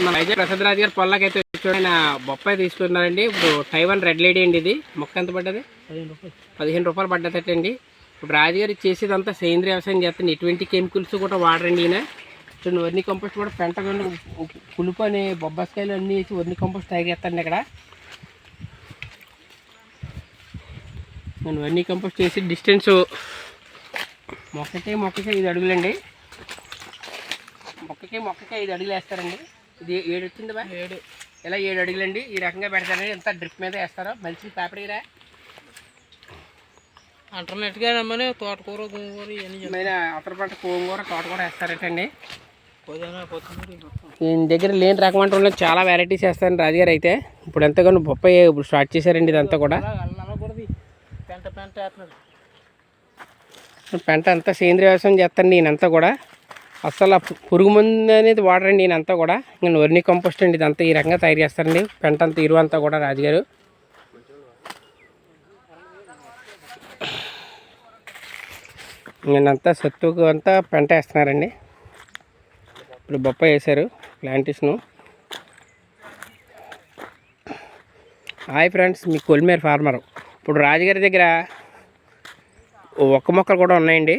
మన వైజాగ్ ప్రసాద్ రాజు గారు పొలాకి అయితే చూడండి బొప్పాయి తీసుకున్నారండి. ఇప్పుడు టైవాన్ రెడ్ లేడీ అండి. ఇది మొక్క ఎంత పడ్డది? 15 రూపాయలు పడ్డదటండి. ఇప్పుడు రాజుగారు చేసేదంతా సేంద్రీయ వ్యవసాయం చేస్తుంది. ఎటువంటి కెమికల్స్ కూడా వాడరండి ఈయన. చూడండి వర్ని కంపోస్ట్ కూడా పెంట పులుపు అనే బొబ్బస్కాయలు అన్నీ వేసి వర్ని కంపోస్ట్ తయారు చేస్తాండి ఇక్కడ. నేను వర్ని కంపోస్ట్ చేసి డిస్టెన్స్ మొక్కకి 5 అడుగులండి. మొక్కకి 5 అడుగులు వేస్తారండి. ఇది 7 వచ్చింది బా 7 ఇలా 7 అడుగులండి. ఈ రకంగా పెడతారండి. ఎంత డ్రిప్ మీద వేస్తారో మంచి పేపర్గా అంటర్నెట్గా నమ్మని తోటకూర గోంగూర ఇవన్నీ అతర పంట గోంగూర తోటకూర వేస్తారటండి. ఈయన దగ్గర లేని రకం అంటే చాలా వెరైటీస్ వేస్తారండి రాజుగారు అయితే. ఇప్పుడు ఎంతగానో బొప్పాయి ఇప్పుడు స్టార్ట్ చేశారండి. ఇదంతా కూడా పెంట అంతా సేంద్రీయ వ్యవసాయం చేస్తారండి ఈయనంతా కూడా. అసలు పురుగు మందు అనేది వాడరండి ఈయనంతా కూడా. ఇంకా వర్ని కంపోస్ట్ అండి ఇదంతా ఈ రకంగా తయారు చేస్తారండి. పెంట అంతా ఇరువు అంతా కూడా రాజుగారు. నేనంతా సత్తుకు అంతా పెంట వేస్తున్నారండి. ఇప్పుడు బొప్పాయి వేశారు ప్లాంటేషను. హాయ్ ఫ్రెండ్స్, మీ కొలిమేర ఫార్మర్. ఇప్పుడు రాజుగారి దగ్గర ఒక్క మొక్కలు కూడా ఉన్నాయండి.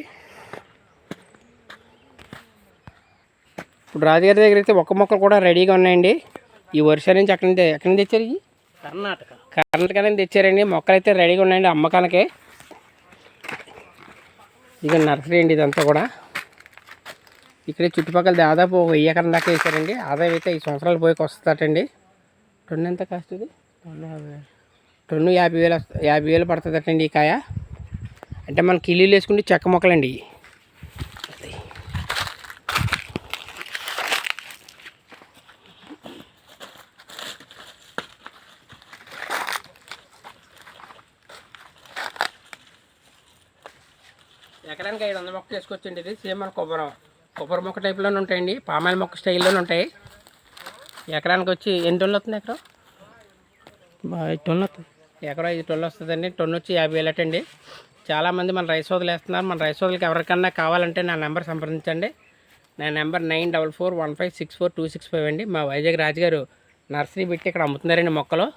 ఇప్పుడు రాజుగారి దగ్గర అయితే ఒక్క మొక్కలు కూడా రెడీగా ఉన్నాయండి. ఈ వర్షం నుంచి ఎక్కడి నుంచి తెచ్చారు? ఇవి కర్ణాటక నుంచి తెచ్చారండి. మొక్కలు అయితే రెడీగా ఉన్నాయండి అమ్మకానికి. ఇక నర్సరీ అండి ఇదంతా కూడా. ఇక్కడ చుట్టుపక్కల దాదాపు 1000 ఎకరం దాకా వేసారండి. ఆదాయం అయితే 5 సంవత్సరాలు పోయికి వస్తుందటండి. టన్ను ఎంత కాస్ట్ ఇది? టన్ను 50,000 పడుతుందటండి ఈ కాయ. అంటే మన కిలీలు వేసుకుంటే చెక్క మొక్కలండి. ఎకరానికి 500 మొక్కలు వేసుకోవచ్చండి. ఇది సేమ్ మన కొబ్బరి మొక్క టైప్లోనే ఉంటాయండి. పామాయిల్ మొక్క స్టైల్లోనే ఉంటాయి. ఎకరానికి వచ్చి ఎన్ని టన్నులు వస్తుంది? 5 టన్నులు వస్తుంది. ఎకరం 5 టన్నులు వస్తుందండి. టన్ను వచ్చి 50,000 అటండి. చాలామంది మన రైస్ సోదలు వేస్తున్నారు. మన రైస్ సోదలకి ఎవరికన్నా కావాలంటే నా నెంబర్ సంప్రదించండి. నా నెంబర్ 9441564265 అండి. మా వైజాగ్ రాజుగారు నర్సరీ పెట్టి ఇక్కడ అమ్ముతున్నారండి మొక్కలు.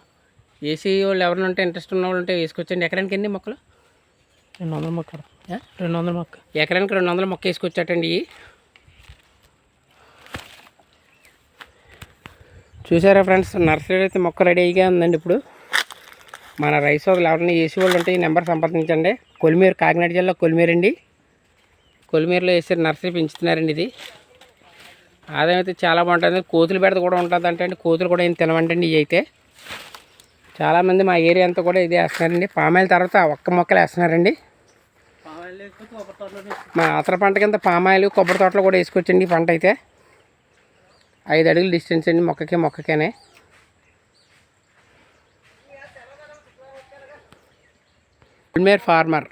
ఏసీ వాళ్ళు ఎవరైనా ఉంటే ఇంట్రెస్ట్ ఉన్న వాళ్ళు ఉంటే వేసుకొచ్చండి. ఎకరానికి ఎన్ని మొక్కలు? 200 మొక్కలు. 200 మొక్క ఎకరానికి 200 మొక్క వేసుకొచ్చాటండి. చూసారా ఫ్రెండ్స్, నర్సరీ అయితే మొక్క రెడీగా ఉందండి. ఇప్పుడు మన రైస్ వాళ్ళు ఎవరైనా ఏసీ వాళ్ళు ఉంటే ఈ నెంబర్ సంప్రదించండి. కొలిమేరు, కాకినాడ జిల్లా కొలిమేరు అండి. కొలిమేరులో వేసి నర్సరీ పెంచుతున్నారండి. ఇది ఆదాయం అయితే చాలా బాగుంటుంది. కోతులు బెడత కూడా ఉంటుంది అంటే కోతులు కూడా ఏం తినవంటండి. ఇవి అయితే చాలామంది మా ఏరియా అంతా కూడా ఇదే వేస్తున్నారండి. పామాయిల్ తర్వాత ఒక్క మొక్కలు వేస్తున్నారండి. మా అతర పంట కింద పామాయిల్, కొబ్బరి తోటలు కూడా వేసుకోవచ్చండి. ఈ పంట అయితే 5 అడుగులు డిస్టెన్స్ అండి మొక్కకేనే. కొలిమేర ఫార్మర్.